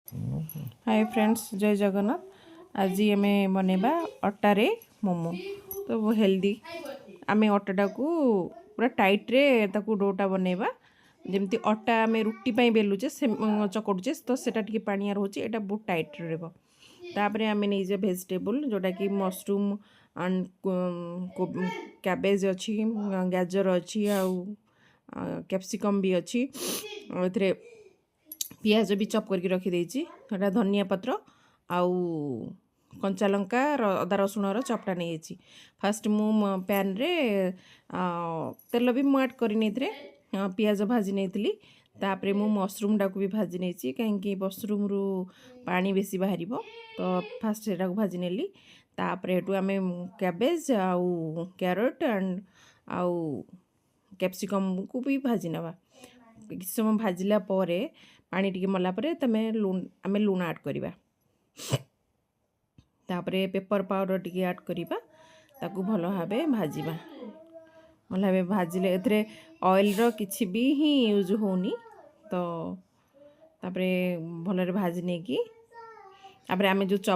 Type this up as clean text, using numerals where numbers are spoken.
Hi friends, जय जगन्नाथ। आज आम बनवा अटारे मोमो। तो वो हेल्दी आम अटाटा को पूरा टाइट रे ताकू डोटा बनवा जमती अटा आम रुटी बेलुचे से चकड़ुचे तो सेटा टिके पानिया रोचे एटा बहुत टाइट रहबो। तापरे आम नहीं भेजिटेबल जोटा कि मशरूम एंड कैबेज अच्छी गाजर अच्छी आउ कैप्सिकम भी अच्छी पियाज भी चप करके रखिदेची धनिया पत्र आउ कंचा लंका अदा रसुण चपटा नहीं फास्ट मु पैन रे तेल भी मुड कर पियाज भाजी नहीं तापरे मु मशरूम टाक भी भाजी नहीं कहीं मशरूम रु पानी बेसी बाहर तो फास्ट से भाजी नेली तापरे हेटु आम कैबेज आउ कैरट एंड आउ कैप्सिकम को भी भाजी नवा किसी समय भाजिला परे पानी टिके मला परे तमे आम लुण ऐड करवा तापरे पेपर पाउडर टिके ऐड करवा ताकू भल भावे भाजिबा भल भावे भाजिले एथरे ऑयल रो किछि भी ही यूज होनी तो तापरे भलरे भाजी नेकी तापरे आम जो चप